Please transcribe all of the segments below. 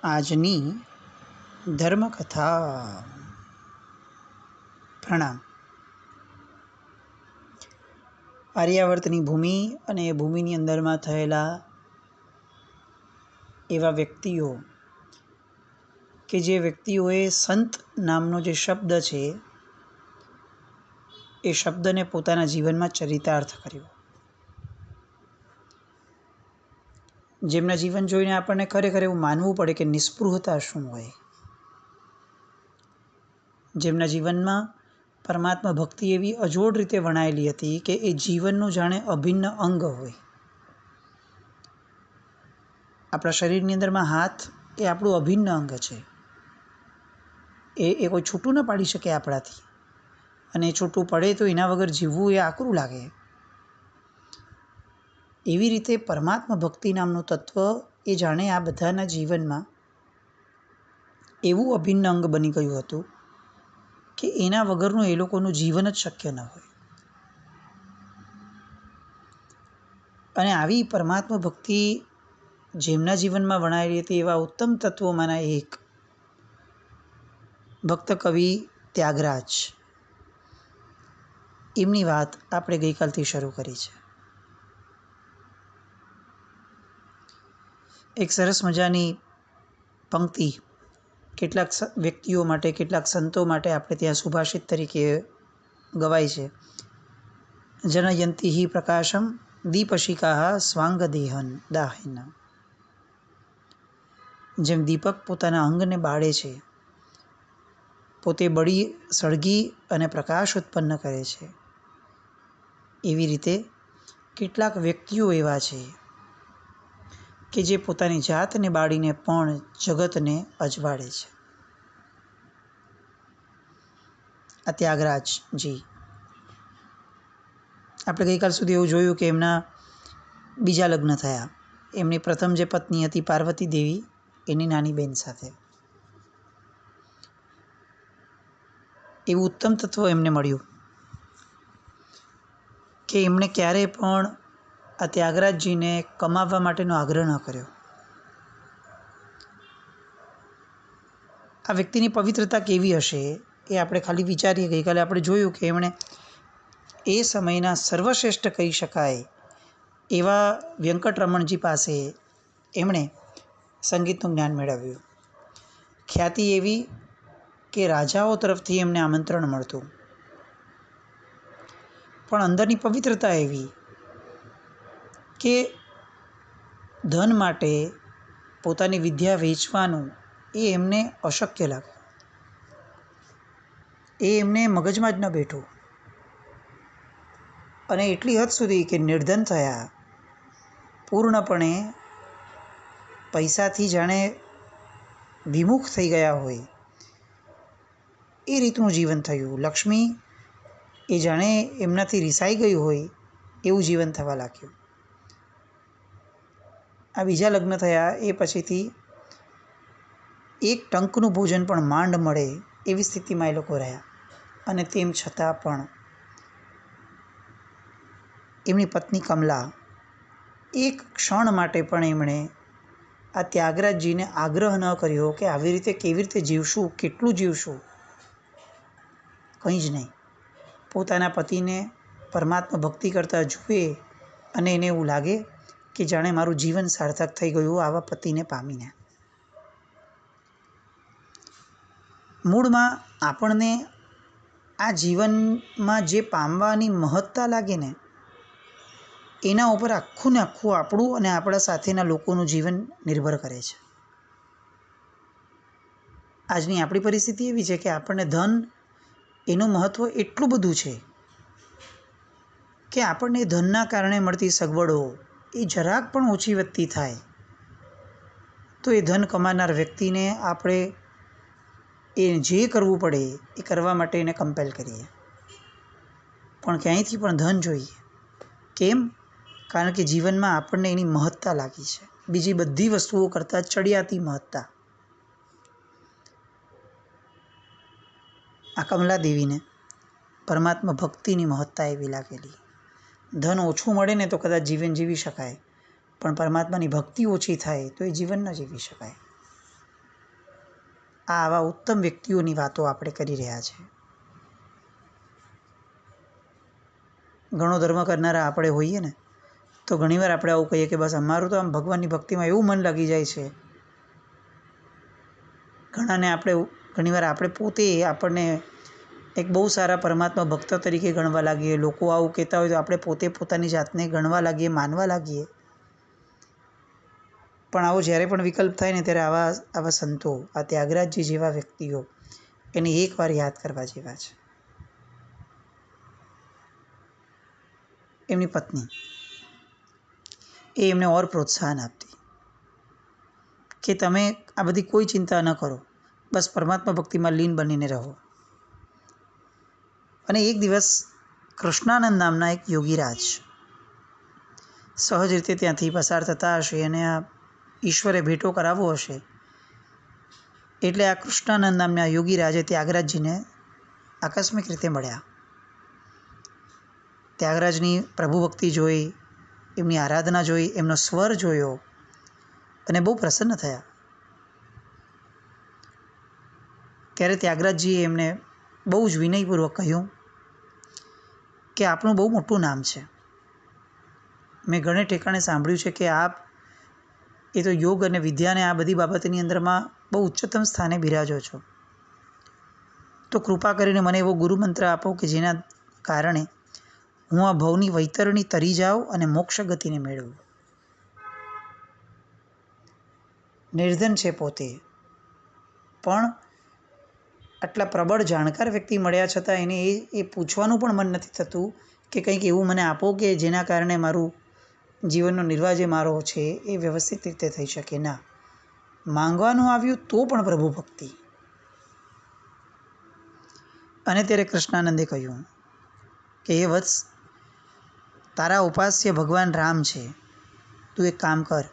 આજની ધર્મકથા. પ્રણામ. આર્યાવર્તની ભૂમિ અને એ ભૂમિની અંદરમાં થયેલા એવા વ્યક્તિઓ કે જે વ્યક્તિઓએ સંત નામનો જે શબ્દ છે એ શબ્દને પોતાના જીવનમાં ચરિતાર્થ કર્યો. જેમના જીવન જોઈને આપણને ખરેખર એવું માનવું પડે કે નિસ્પૃહતા શું હોય. જેમના જીવનમાં પરમાત્મા ભક્તિ એવી અજોડ રીતે વણાયેલી હતી કે એ જીવનનું જાણે અભિન્ન અંગ હોય. આપણા શરીરની અંદરમાં હાથ એ આપણું અભિન્ન અંગ છે. એ કોઈ છૂટું ન પાડી શકે આપણાથી, અને એ છૂટું પડે તો એના વગર જીવવું એ આકરું લાગે. એવી રીતે પરમાત્મા ભક્તિ નામનું તત્વ એ જાણે આ બધાના જીવનમાં એવું અભિન્ન અંગ બની ગયું હતું કે એના વગરનું એ લોકોનું જીવન જ શક્ય ન હોય. અને આવી પરમાત્મા ભક્તિ જેમના જીવનમાં વણાયેલી હતી એવા ઉત્તમ તત્વોમાંના એક ભક્ત કવિ ત્યાગરાજ, એમની વાત આપણે ગઈકાલથી શરૂ કરી છે. એક સરસ મજાની પંક્તિ કેટલાક વ્યક્તિઓ માટે, કેટલાક સંતો માટે આપણે ત્યાં સુભાષિત તરીકે ગવાય છે. જનયંતિ પ્રકાશમ દીપશિકા સ્વાંગ દાહિન. જેમ દીપક પોતાના અંગને બાળે છે, પોતે બળી સળગી અને પ્રકાશ ઉત્પન્ન કરે છે, એવી રીતે કેટલાક વ્યક્તિઓ એવા છે કે જે પોતાની જાતને બાળીને પણ જગતને અજવાળે છે. આ ત્યાગરાજજી, આપણે ગઈકાલ સુધી એવું જોયું કે એમના બીજા લગ્ન થયા. એમની પ્રથમ જે પત્ની હતી પાર્વતી દેવી, એની નાની બહેન સાથે. એવું ઉત્તમ તત્વ એમને મળ્યું કે એમણે ક્યારેય પણ આ ત્યાગરાજજીને કમાવવા માટેનો આગ્રહ ન કર્યો. આ વ્યક્તિની પવિત્રતા કેવી હશે એ આપણે ખાલી વિચારીએ. ગઈકાલે આપણે જોયું કે એમણે એ સમયના સર્વશ્રેષ્ઠ કહી શકાય એવા વેંકટરમણજી પાસે એમણે સંગીતનું જ્ઞાન મેળવ્યું. ખ્યાતિ એવી કે રાજાઓ તરફથી એમને આમંત્રણ મળતું, પણ અંદરની પવિત્રતા એવી કે ધન માટે પોતાની વિદ્યા વેચવાનું એ એમને અશક્ય લાગે. એ એમને મગજમાં જ ન બેઠું. અને એટલી હદ સુધી કે નિર્ધન થયા, પૂર્ણપણે પૈસાથી જાણે વિમુખ થઈ ગયા હોય એ રીતનું જીવન થયું. લક્ષ્મી એ જાણે એમનાથી રિસાઈ ગઈ હોય એવું જીવન થવા લાગ્યું. આ બીજા લગ્ન થયા એ પછીથી એક ટંકનું ભોજન પણ માંડ મળે એવી સ્થિતિમાં એ લોકો રહ્યા. અને તેમ છતાં પણ એમની પત્ની કમલા એક ક્ષણ માટે પણ એમણે આ ત્યાગરાજજીને આગ્રહ ન કર્યો કે આવી રીતે કેવી રીતે જીવશું, કેટલું જીવશું, કંઈ જ નહીં. પોતાના પતિને પરમાત્મા ભક્તિ કરતા જુએ અને એને એવું લાગે કે જાણે મારું જીવન સાર્થક થઈ ગયું આવા પતિને પામીને. મૂળમાં આપણને આ જીવનમાં જે પામવાની મહત્તા લાગે ને એના ઉપર આખું ને આખું આપણું અને આપણા સાથેના લોકોનું જીવન નિર્ભર કરે છે. આજની આપણી પરિસ્થિતિ એવી છે કે આપણને ધન એનું મહત્ત્વ એટલું બધું છે કે આપણને ધનના કારણે મળતી સગવડો એ જરાક પણ ઓછી વધતી થાય તો એ ધન કમાનાર વ્યક્તિને આપણે એ જે કરવું પડે એ કરવા માટે એને કમ્પેલ કરીએ. પણ ક્યાંયથી પણ ધન જોઈએ. કેમ? કારણ કે જીવનમાં આપણને એની મહત્તા લાગી છે, બીજી બધી વસ્તુઓ કરતાં ચડિયાતી મહત્તા. આ કમલાદેવીને પરમાત્મા ભક્તિની મહત્તા એવી લાગેલી. ધન ઓછું મળે ને તો કદાચ જીવન જીવી શકાય, પણ પરમાત્માની ભક્તિ ઓછી થાય તો એ જીવન ન જીવી શકાય. આવા ઉત્તમ વ્યક્તિઓની વાતો આપણે કરી રહ્યા છીએ. ઘણો ધર્મ કરનારા આપણે હોઈએ ને તો ઘણીવાર આપણે આવું કહીએ કે બસ અમારું તો આમ ભગવાનની ભક્તિમાં એવું મન લાગી જાય છે. ઘણીવાર આપણે પોતે આપણને એક બહુ સારા પરમાત્મા ભક્ત તરીકે ગણવા લાગીએ. લોકો આવું કહેતા હોય તો આપણે પોતે પોતાની જાતને ગણવા લાગીએ, માનવા લાગીએ. પણ આવો જ્યારે પણ વિકલ્પ થાય ને ત્યારે આવા સંતો, આ ત્યાગરાજજી જેવા વ્યક્તિઓ એને એકવાર યાદ કરવા જેવા છે. એમની પત્ની એમને ઓર પ્રોત્સાહન આપતી કે તમે આ બધી કોઈ ચિંતા ન કરો, બસ પરમાત્મા ભક્તિમાં લીન બનીને રહો. અને એક દિવસ કૃષ્ણાનંદ નામના એક યોગીરાજ સહજ રીતે ત્યાંથી પસાર થતા હશે અને આ ઈશ્વરે ભેટો કરાવવો હશે એટલે આ કૃષ્ણાનંદ નામના યોગીરાજે ત્યાગરાજજીને આકસ્મિક રીતે મળ્યા. ત્યાગરાજની પ્રભુ ભક્તિ જોઈ, એમની આરાધના જોઈ, એમનો સ્વર જોયો અને બહુ પ્રસન્ન થયા. ત્યારે ત્યાગરાજજીએ એમને બહુ જ વિનયપૂર્વક કહ્યું કે આપનું બહુ મોટું નામ છે. મેં ઘણે ઠેકાણે સાંભળ્યું છે કે આપ એ તો યોગ અને વિદ્યાને આ બધી બાબતની અંદરમાં બહુ ઉચ્ચતમ સ્થાને બિરાજો છો. તો કૃપા કરીને મને એવો ગુરુમંત્ર આપો કે જેના કારણે હું આ ભવની વૈતરણી તરી જાઉં અને મોક્ષ ગતિને મેળવું. નિર્ધન છે પોતે, પણ આટલા પ્રબળ જાણકાર વ્યક્તિ મળ્યા છતાં એને એ પૂછવાનું પણ મન નથી થતું કે કંઈક એવું મને આપો કે જેના કારણે મારું જીવનનો નિર્વાહ જે મારો છે એ વ્યવસ્થિત રીતે થઈ શકે. ના, માંગવાનું આવ્યું તો પણ પ્રભુ ભક્તિ. અને ત્યારે કૃષ્ણાનંદે કહ્યું કે એ વત્સ, તારા ઉપાસ્ય ભગવાન રામ છે, તું એક કામ કર,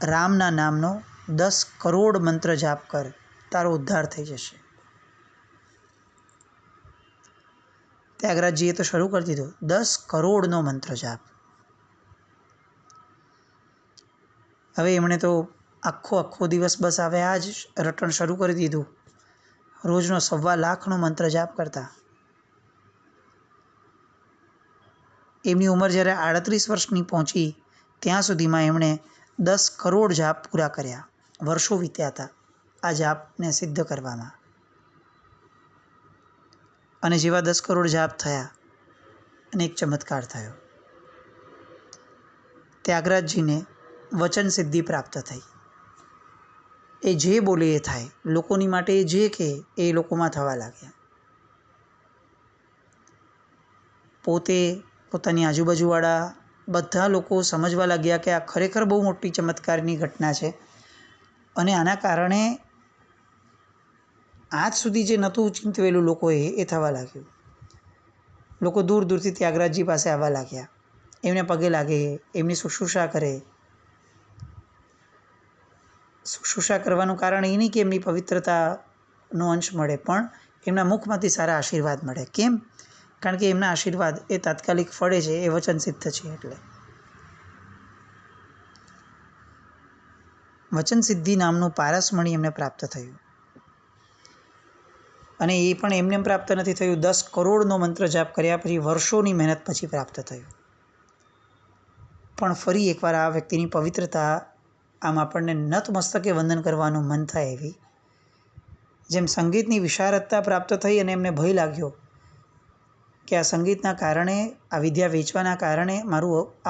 રામના નામનો 10 કરોડ મંત્ર જાપ કર, તારો ઉદ્ધાર થઈ જશે. ત્યાગરાજજીએ તો શરૂ કરી દીધું 10 કરોડનો મંત્ર જાપ. હવે એમણે તો આખો દિવસ બસ હવે આ જ રટણ શરૂ કરી દીધું. રોજનો 1.25 લાખનો મંત્ર જાપ કરતા. એમની ઉંમર જ્યારે 38 વર્ષની પહોંચી ત્યાં સુધીમાં એમણે 10 કરોડ જાપ પૂરા કર્યા. વર્ષો વીત્યા હતા આ જાપને સિદ્ધ કરવામાં. અને જેવા 10 કરોડ જાપ થયા અને એક ચમત્કાર થયો. ત્યાગરાજજીને વચન સિદ્ધિ પ્રાપ્ત થઈ. એ જે બોલે એ થાય, લોકોની માટે જે કહે એ લોકોમાં થવા લાગ્યા. પોતે, પોતાની આજુબાજુવાળા બધા લોકો સમજવા લાગ્યા કે આ ખરેખર બહુ મોટી ચમત્કારની ઘટના છે. અને આના કારણે આજ સુધી જે નહોતું ચિંતવેલું લોકોએ એ થવા લાગ્યું. લોકો દૂર દૂરથી ત્યાગરાજજી પાસે આવવા લાગ્યા, એમને પગે લાગે, એમની શુશ્રૂષા કરે. શુશ્રૂષા કરવાનું કારણ એ નહીં કે એમની પવિત્રતાનો અંશ મળે, પણ એમના મુખમાંથી સારા આશીર્વાદ મળે. કેમ? કારણ કે એમના આશીર્વાદ એ તાત્કાલિક ફળે છે, એ વચન સિદ્ધ છે. એટલે વચન સિદ્ધિ નામનું પારસમણી એમને પ્રાપ્ત થયું. અને એ પણ એમને પ્રાપ્ત નથી થયું, 10 કરોડનો મંત્ર જાપ કર્યા પછી વર્ષોની મહેનત પછી પ્રાપ્ત થયું. પણ ફરી એકવાર આ વ્યક્તિની પવિત્રતા આમ આપણને નતમસ્તકે વંદન કરવાનું મન થાય એવી. જેમ સંગીતની વિશારદતા પ્રાપ્ત થઈ અને એમને ભય લાગ્યો કે આ સંગીતના કારણે, આ વિદ્યા વેચવાના કારણે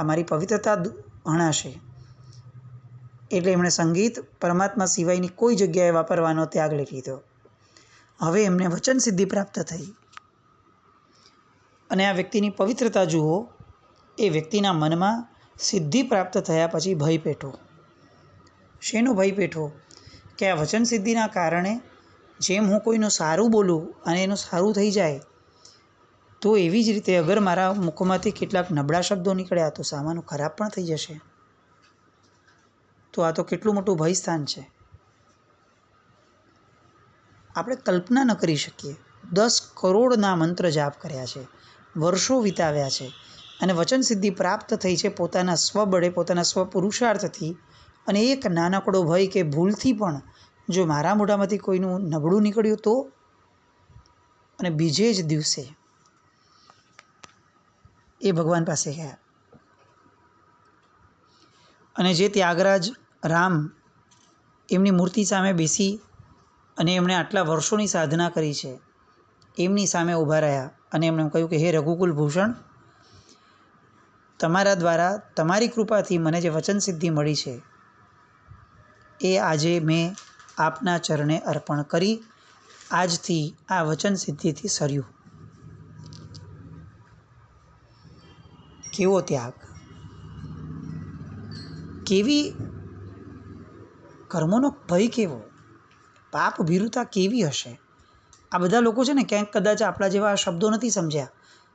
મારી પવિત્રતા હણાશે. એટલે એમણે સંગીત પરમાત્મા સિવાયની કોઈ જગ્યાએ વાપરવાનો ત્યાગ લઈ લીધો. હવે એમને વચન સિદ્ધિ પ્રાપ્ત થઈ. અને આ વ્યક્તિની પવિત્રતા જુઓ, એ વ્યક્તિના મનમાં સિદ્ધિ પ્રાપ્ત થયા પછી ભય પેઠો. શેનો ભય પેઠો? કે આ વચન સિદ્ધિના કારણે જેમ હું કોઈનું સારું બોલું અને એનું સારું થઈ જાય, તો એવી જ રીતે અગર મારા મુખમાંથી કેટલાક નબળા શબ્દો નીકળ્યા તો સામાનું ખરાબ પણ થઈ જશે. તો આ તો કેટલું મોટું ભય સ્થાન છે, આપણે કલ્પના ન કરી શકીએ. 10 કરોડના મંત્ર જાપ કર્યા છે, વર્ષો વિતાવ્યા છે અને વચન સિદ્ધિ પ્રાપ્ત થઈ છે પોતાના સ્વબળે, પોતાના સ્વપુરુષાર્થથી. અને એક નાનકડો ભય કે ભૂલથી પણ જો મારા મોઢામાંથી કોઈનું નબળું નીકળ્યું તો, અને બીજે જ દિવસે એ ભગવાન પાસે ગયા. અને જે ત્યાગરાજ રામ એમની મૂર્તિ સામે બેસી અને એમણે આટલા વર્ષોની સાધના કરી છે, એમની સામે ઊભા રહ્યા અને એમણે કહ્યું કે હે રઘુકુલ ભૂષણ, તમારા દ્વારા તમારી કૃપાથી મને જે વચન સિદ્ધિ મળી છે એ આજે મેં આપના ચરણે અર્પણ કરી. આજથી આ વચન સિદ્ધિથી સર્યું. કેવો ત્યાગ, કેવી કર્મોનો ભય, કેવો પાપ ભીરુતા કેવી હશે. આ બધા લોકો છે ને ક્યાંક કદાચ આપણા જેવા શબ્દો નથી સમજ્યા,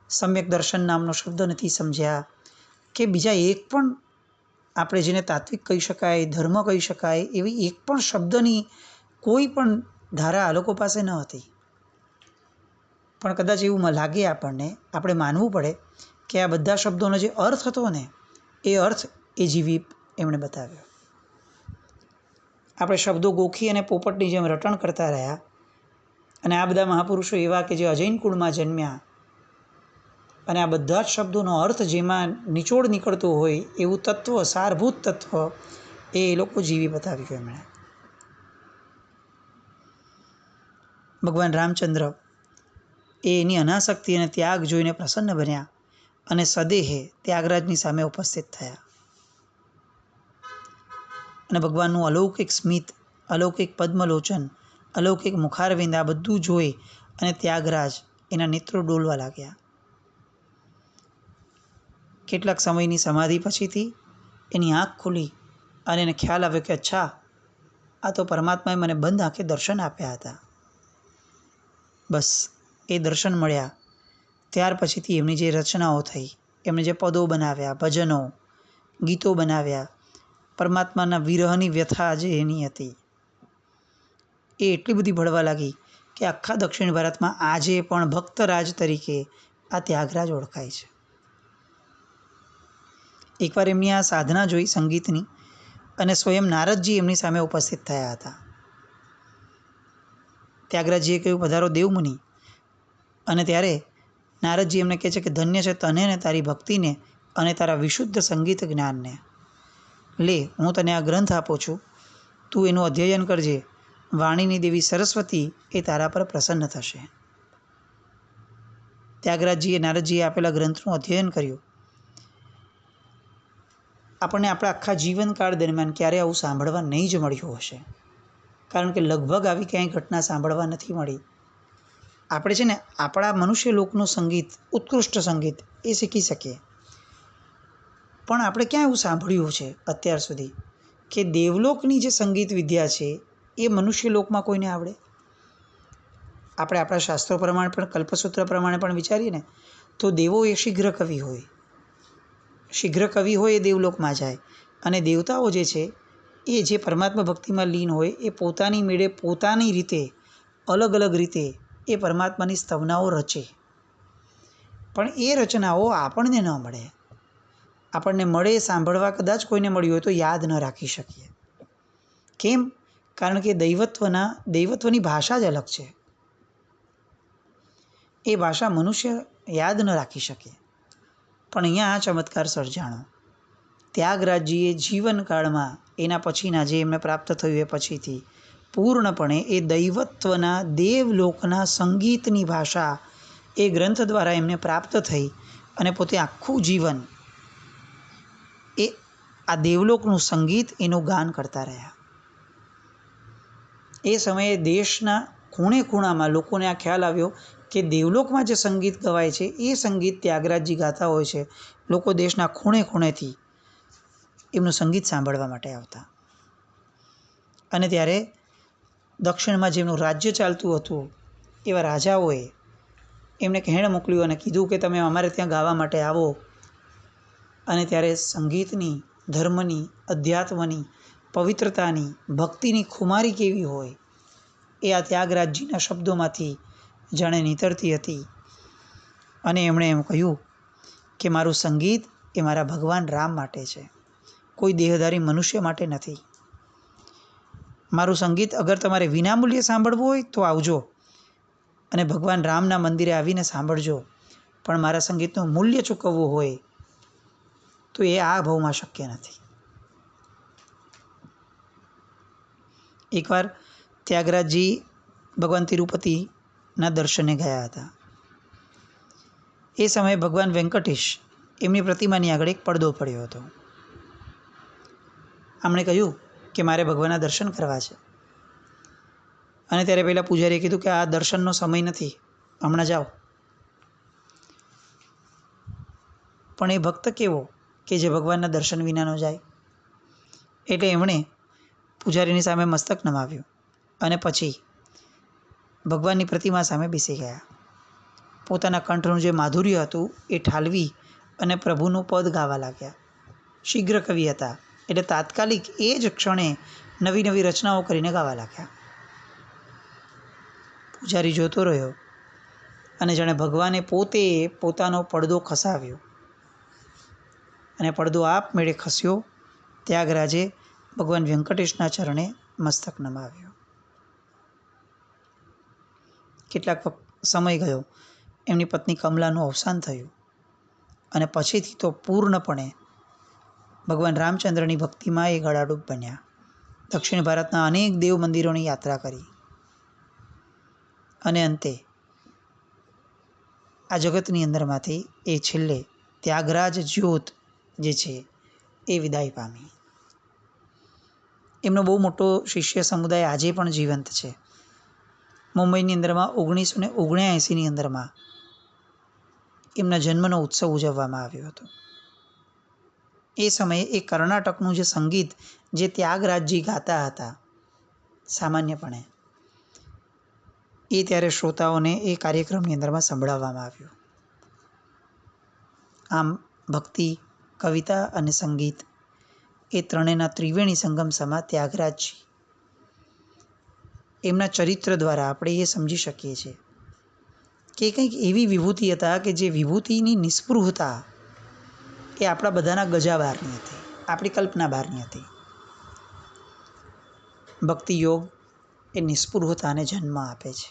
સમ્યક દર્શન નામનો શબ્દ નથી સમજ્યા, કે બીજા એક પણ આપણે જેને તાત્વિક કહી શકાય, ધર્મ કહી શકાય એવી એક પણ શબ્દની કોઈ પણ ધારા આ લોકો પાસે ન હતી. પણ કદાચ એવું લાગે આપણને, આપણે માનવું પડે કે આ બધા શબ્દોનો જે અર્થ હતો ને, એ અર્થ એ જીવી એમણે બતાવ્યો. આપણે શબ્દો ગોખી અને પોપટની જેમ રટણ કરતા રહ્યા, અને આ બધા મહાપુરુષો એવા કે જે અજૈન કુળમાં જન્મ્યા, અને આ બધા જ શબ્દોનો અર્થ જેમાં નિચોડ નીકળતો હોય એવું તત્વ, સારભૂત તત્વ એ લોકો જીવી બતાવ્યું એમણે. ભગવાન રામચંદ્ર એની અનાસક્તિ અને ત્યાગ જોઈને પ્રસન્ન બન્યા અને સદેહે ત્યાગરાજની સામે ઉપસ્થિત થયા. અને ભગવાનનું અલૌકિક સ્મિત, અલૌકિક પદ્મલોચન, અલૌકિક મુખારવિંદ આ બધું જોઈ અને ત્યાગરાજ એના નેત્રો ડોલવા લાગ્યા. કેટલાક સમયની સમાધિ પછીથી એની આંખ ખુલી અને એને ખ્યાલ આવ્યો કે અચ્છા, આ તો પરમાત્માએ મને બંધ આંખે દર્શન આપ્યા હતા. બસ એ દર્શન મળ્યા ત્યાર પછીથી એમની જે રચનાઓ થઈ, એમણે જે પદો બનાવ્યા, ભજનો, ગીતો બનાવ્યા, પરમાત્માના વિરહની વ્યથા જે એની હતી એ એટલી બધી ભળવા લાગી કે આખા દક્ષિણ ભારતમાં આજે પણ ભક્તરાજ તરીકે આ ત્યાગરાજ ઓળખાય છે. એકવાર એમની આ સાધના જોઈ સંગીતની, અને સ્વયં નારદજી એમની સામે ઉપસ્થિત થયા હતા. ત્યાગરાજજીએ કહ્યું, પધારો દેવમુનિ. અને ત્યારે નારદજી એમને કહે છે કે ધન્ય છે તને ને તારી ભક્તિને અને તારા વિશુદ્ધ સંગીત જ્ઞાનને. લે, હું તને આ ગ્રંથ આપું છું, તું એનું અધ્યયન કરજે. વાણીની દેવી સરસ્વતી એ તારા પર પ્રસન્ન થશે. ત્યાગરાજજીએ નારદજીએ આપેલા ગ્રંથનું અધ્યયન કર્યું. આપણને આપણા આખા જીવનકાળ દરમિયાન ક્યારેય આવું સાંભળવા નહીં જ મળ્યું હશે, કારણ કે લગભગ આવી ક્યાંય ઘટના સાંભળવા નથી મળી. આપણે છે ને આપણા મનુષ્ય લોકનું સંગીત, ઉત્કૃષ્ટ સંગીત એ શીખી શકીએ, પણ આપણે ક્યાં એવું સાંભળ્યું છે અત્યાર સુધી કે દેવલોકની જે સંગીત વિદ્યા છે એ મનુષ્ય લોકમાં કોઈને આવડે? આપણે આપણા શાસ્ત્રો પ્રમાણે પણ, કલ્પસૂત્ર પ્રમાણે પણ વિચારીએ ને તો દેવો એ શીઘ્ર કવિ હોય. શીઘ્ર કવિ હોય એ દેવલોકમાં જાય, અને દેવતાઓ જે છે એ જે પરમાત્મા ભક્તિમાં લીન હોય એ પોતાની મેળે, પોતાની રીતે, અલગ અલગ રીતે એ પરમાત્માની સ્તવનાઓ રચે. પણ એ રચનાઓ આપણને ન મળે. આપણને મળે, સાંભળવા કદાચ કોઈને મળ્યું હોય તો યાદ ન રાખી શકીએ. કેમ? કારણ કે દૈવત્વની ભાષા જ અલગ છે. એ ભાષા મનુષ્ય યાદ ન રાખી શકે. પણ અહીંયા આ ચમત્કાર સર્જાણો. ત્યાગરાજજીએ જીવનકાળમાં એના પછીના જે એમને પ્રાપ્ત થયું એ પછીથી પૂર્ણપણે એ દૈવત્વના, દેવલોકના સંગીતની ભાષા એ ગ્રંથ દ્વારા એમને પ્રાપ્ત થઈ, અને પોતે આખું જીવન એ આ દેવલોકનું સંગીત એનું ગાન કરતા રહ્યા. એ સમયે દેશના ખૂણે ખૂણામાં લોકોને આ ખ્યાલ આવ્યો કે દેવલોકમાં જે સંગીત ગવાય છે એ સંગીત ત્યાગરાજજી ગાતા હોય છે. લોકો દેશના ખૂણે ખૂણેથી એમનું સંગીત સાંભળવા માટે આવતા. અને ત્યારે દક્ષિણમાં જેમનું રાજ્ય ચાલતું હતું એવા રાજાઓએ એમને કહેણ મોકલ્યું અને કીધું કે તમે અમારે ત્યાં ગાવા માટે આવો. અને ત્યારે સંગીતની, ધર્મની, અધ્યાત્મની, પવિત્રતાની, ભક્તિની ખુમારી કેવી હોય એ આ ત્યાગરાજજીના શબ્દોમાંથી જાણે નીતરતી હતી. અને એમણે એમ કહ્યું કે મારું સંગીત એ મારા ભગવાન રામ માટે છે, કોઈ દેહધારી મનુષ્ય માટે નથી. મારું સંગીત અગર તમારે વિનામૂલ્યે સાંભળવું હોય તો આવજો અને ભગવાન રામના મંદિરે આવીને સાંભળજો, પણ મારા સંગીતનું મૂલ્ય ચૂકવવું હોય તો એ આ ભાવમાં શક્ય નથી. એકવાર ત્યાગરાજજી ભગવાન તિરુપતિના દર્શને ગયા હતા. એ સમયે ભગવાન વેંકટેશ એમની પ્રતિમાની આગળ એક પડદો પડ્યો હતો. આમણે કહ્યું કે મારે ભગવાનના દર્શન કરવા છે. અને ત્યારે પહેલાં પૂજારીએ કીધું કે આ દર્શનનો સમય નથી, હમણાં જાઓ. પણ એ ભક્ત કેવો કે જે ભગવાનના દર્શન વિનાનો જાય. એટલે એમણે પૂજારીની સામે મસ્તક નમાવ્યું અને પછી ભગવાનની પ્રતિમા સામે બેસી ગયા. પોતાના કંઠનું જે માધુર્ય હતું એ ઠાલવી અને પ્રભુનું પદ ગાવા લાગ્યા. શીઘ્ર કવિ હતા એટલે તાત્કાલિક એ જ ક્ષણે નવી નવી રચનાઓ કરીને ગાવા લાગ્યા. પૂજારી જોતો રહ્યો અને જાણે ભગવાને પોતે પોતાનો પડદો ખસાવ્યો અને પડદો આપમેળે ખસ્યો. ત્યાગરાજે ભગવાન વેંકટેશના ચરણે મસ્તક નમાવ્યો. કેટલાક સમય ગયો, એમની પત્ની કમલાનું અવસાન થયું અને પછીથી તો પૂર્ણપણે ભગવાન રામચંદ્રની ભક્તિમાં એ ગળાડૂબ બન્યા. દક્ષિણ ભારતના અનેક દેવ મંદિરોની યાત્રા કરી અને અંતે આ જગતની અંદરમાંથી એ છેલ્લે ત્યાગરાજ જ્યોત જે છે એ વિદાય પામી. એમનો બહુ મોટો શિષ્ય સમુદાય આજે પણ જીવંત છે. મુંબઈની અંદરમાં 1979ની અંદરમાં એમના જન્મનો ઉત્સવ ઉજવવામાં આવ્યો હતો. એ સમયે એ કર્ણાટકનું જે સંગીત જે ત્યાગરાજજી ગાતા હતા સામાન્યપણે, એ ત્યારે શ્રોતાઓને એ કાર્યક્રમની અંદરમાં સંભળાવવામાં આવ્યું. આમ ભક્તિ, કવિતા અને સંગીત એ ત્રણેયના ત્રિવેણી સંગમ સમા ત્યાગરાજજી, એમના ચરિત્ર દ્વારા આપણે એ સમજી શકીએ છીએ કે કંઈક એવી વિભૂતિ હતા કે જે વિભૂતિની નિસ્પૃહતા એ આપણા બધાના ગજા બહારની હતી, આપણી કલ્પના બહારની હતી. ભક્તિ યોગ એ નિસ્પૃહતાને જન્મ આપે છે.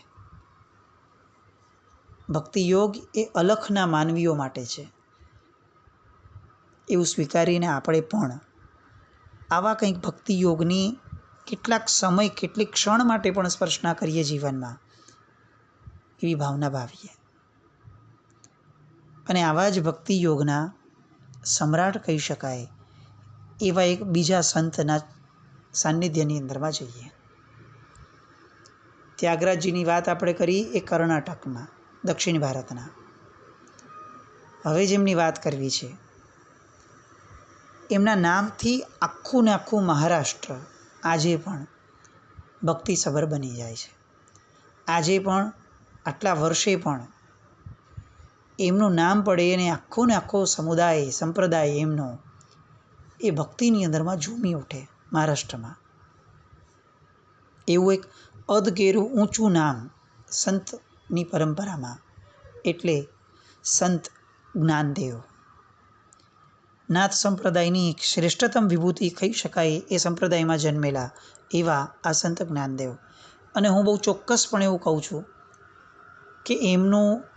ભક્તિ યોગ એ અલખના માનવીઓ માટે છે. એવું સ્વીકારીને આપણે પણ આવા કંઈક ભક્તિ યોગની કેટલાક સમય, કેટલીક ક્ષણ માટે પણ સ્પર્શ ના કરીએ જીવનમાં, એવી ભાવના ભાવીએ. અને આવા જ ભક્તિ યોગના સમ્રાટ કહી શકાય એવા એક બીજા સંતના સાનિધ્યની અંદરમાં જઈએ. ત્યાગરાજજીની વાત આપણે કરી એ કર્ણાટકમાં, દક્ષિણ ભારતના. હવે જેમની વાત કરવી છે એમના નામથી આખું ને આખું મહારાષ્ટ્ર આજે પણ ભક્તિસભર બની જાય છે. આજે પણ આટલા વર્ષે પણ એમનું નામ પડે અને આખો ને આખો સમુદાય, સંપ્રદાય એમનો એ ભક્તિની અંદરમાં ઝૂમી ઉઠે. મહારાષ્ટ્રમાં એવું એક અધકેરું ઊંચું નામ સંતની પરંપરામાં, એટલે સંત જ્ઞાનદેવ. નાથ સંપ્રદાયની એક શ્રેષ્ઠતમ વિભૂતિ કહી શકાય એ સંપ્રદાયમાં જન્મેલા એવા આ સંત જ્ઞાનદેવ. અને હું બહુ ચોક્કસપણે એવું કહું છું કે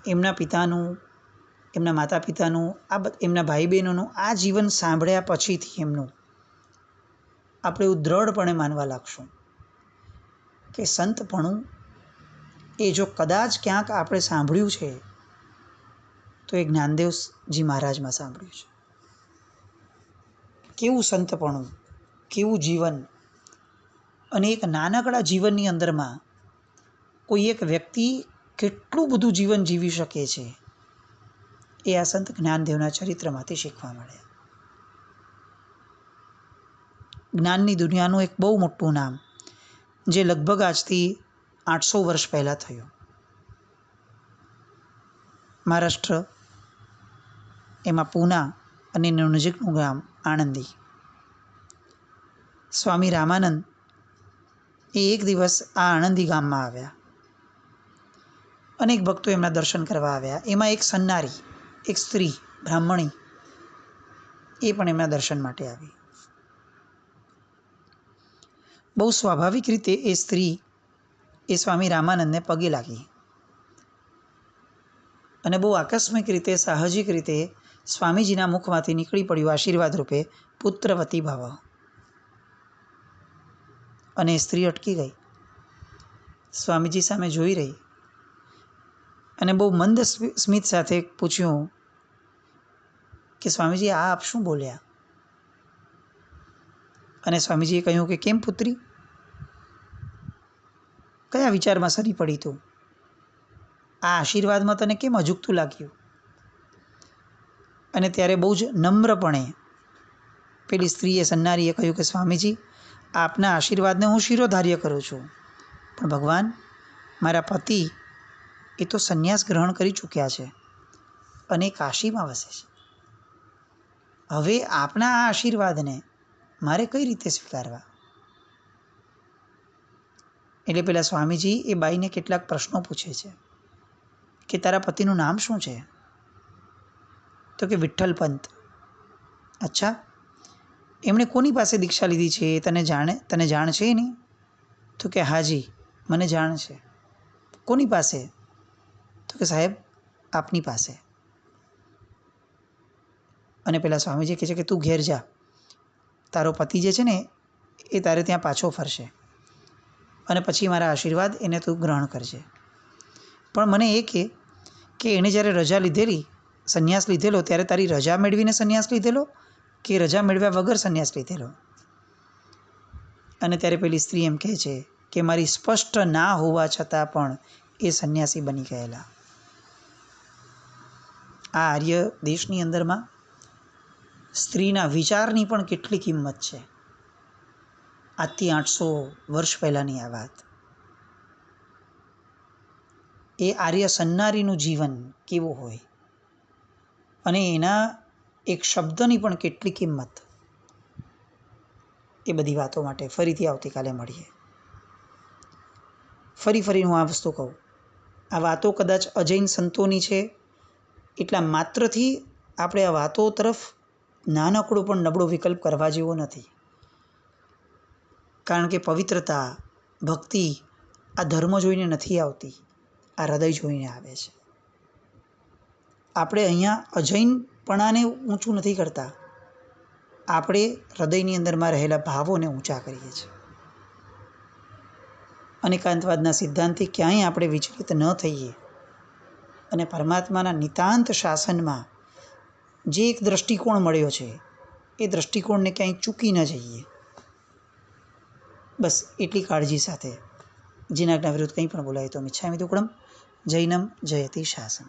એમના પિતાનું, એમના માતા પિતાનું, એમના ભાઈ બહેનોનું આ જીવન સાંભળ્યા પછીથી એમનું આપણે એવું દ્રઢપણે માનવા લાગશું કે સંતપણું એ જો કદાચ ક્યાંક આપણે સાંભળ્યું છે તો એ જ્ઞાનદેવજી મહારાજમાં સાંભળ્યું છે. કેવું સંતપણું, કેવું જીવન, અને એક નાનકડા જીવનની અંદરમાં કોઈ એક વ્યક્તિ કેટલું બધું જીવન જીવી શકે છે એ આ સંત જ્ઞાનદેવના ચરિત્રમાંથી શીખવા મળે. જ્ઞાનની દુનિયાનું એક બહુ મોટું નામ જે લગભગ આજથી 800 વર્ષ પહેલાં થયું. મહારાષ્ટ્ર, એમાં પૂના અને એનું નજીકનું ગામ આણંદી. સ્વામી રામાનંદ એ એક દિવસ આ આણંદી ગામમાં આવ્યા. અનેક ભક્તો એમના દર્શન કરવા આવ્યા. એમાં એક સન્નારી, એક સ્ત્રી બ્રાહ્મણી, એ પણ એમના દર્શન માટે આવી. બહુ સ્વાભાવિક રીતે એ સ્ત્રી એ સ્વામી રામાનંદને પગે લાગી અને બહુ આકસ્મિક રીતે, સાહજિક રીતે સ્વામીજીના મુખમાંથી નીકળી પડ્યું આશીર્વાદ રૂપે પુત્રવતી ભવ. અને એ સ્ત્રી અટકી ગઈ, સ્વામીજી સામે જોઈ રહી અને બહુ મંદ સ્મિત સાથે પૂછ્યું કે સ્વામીજી, આ આપ શું બોલ્યા? અને સ્વામીજીએ કહ્યું કે કેમ પુત્રી, કયા વિચારમાં સરી પડી તું? આ આશીર્વાદમાં તને કેમ અજુગતું લાગ્યું? અને ત્યારે બહુ જ નમ્રપણે પેલી સ્ત્રીએ, સન્નારીએ કહ્યું કે સ્વામીજી, આપના આશીર્વાદને હું શિરોધાર્ય કરું છું, પણ ભગવાન, મારા પતિ એ તો સંન્યાસ ગ્રહણ કરી ચૂક્યા છે અને કાશીમાં વસે છે. હવે આપના આ આશીર્વાદને મારે કઈ રીતે સ્વીકારવા? એટલે પેલા સ્વામીજી એ બાઈને કેટલાક પ્રશ્નો પૂછે છે કે તારા પતિનું નામ શું છે? તો કે વિઠ્ઠલ પંત. અચ્છા, એમણે કોની પાસે દીક્ષા લીધી છે? તને જાણ છે નહીં? તો કે હાજી, મને જાણ છે. કોની પાસે? તો કે સાહેબ, આપની પાસે. અને પેલા સ્વામીજી કહે છે કે તું ઘેર જા, તારો પતિ જે છે ને એ તારે ત્યાં પાછો ફરશે અને પછી મારા આશીર્વાદ એને તું ગ્રહણ કરજે. પણ મને એ કે એણે જ્યારે રજા લીધેલી, સંન્યાસ લીધેલો, ત્યારે તારી રજા મેળવીને સંન્યાસ લીધેલો કે રજા મેળવ્યા વગર સંન્યાસ લીધેલો? અને ત્યારે પેલી સ્ત્રી એમ કહે છે કે મારી સ્પષ્ટ ના હોવા છતાં પણ એ સંન્યાસી બની ગયેલા. આ આર્ય દેશની અંદરમાં સ્ત્રીના વિચારની પણ કેટલી કિંમત છે. આજથી 800 વર્ષ પહેલાંની આ વાત. એ આર્ય સન્નારીનું જીવન કેવું હોય અને એના એક શબ્દની પણ કેટલી કિંમત. એ બધી વાતો માટે ફરીથી આવતીકાલે મળીએ. ફરી હું આ વસ્તુ કહું, આ વાતો કદાચ અજૈન સંતોની છે એટલા માત્રથી આપણે આ વાતો તરફ નાનકડો પણ નબળો વિકલ્પ કરવા જેવો નથી. કારણ કે પવિત્રતા, ભક્તિ આ ધર્મ જોઈને નથી આવતી, આ હૃદય જોઈને આવે છે. આપણે અહીંયા અજૈનપણાને ઊંચું નથી કરતા, આપણે હૃદયની અંદરમાં રહેલા ભાવોને ઊંચા કરીએ છીએ. અનેકાંતવાદના સિદ્ધાંતથી ક્યાંય આપણે વિચલિત ન થઈએ અને પરમાત્માના નિતાંત શાસનમાં જે એક દૃષ્ટિકોણ મળ્યો છે એ દૃષ્ટિકોણને ક્યાંય ચૂકી ન જઈએ. બસ એટલી કાળજી સાથે. જીનાજ્ઞા વિરુદ્ધ કંઈ પણ બોલાય તો મિચ્છામિ દુક્કડમ. જૈનમ જયતિ શાસન.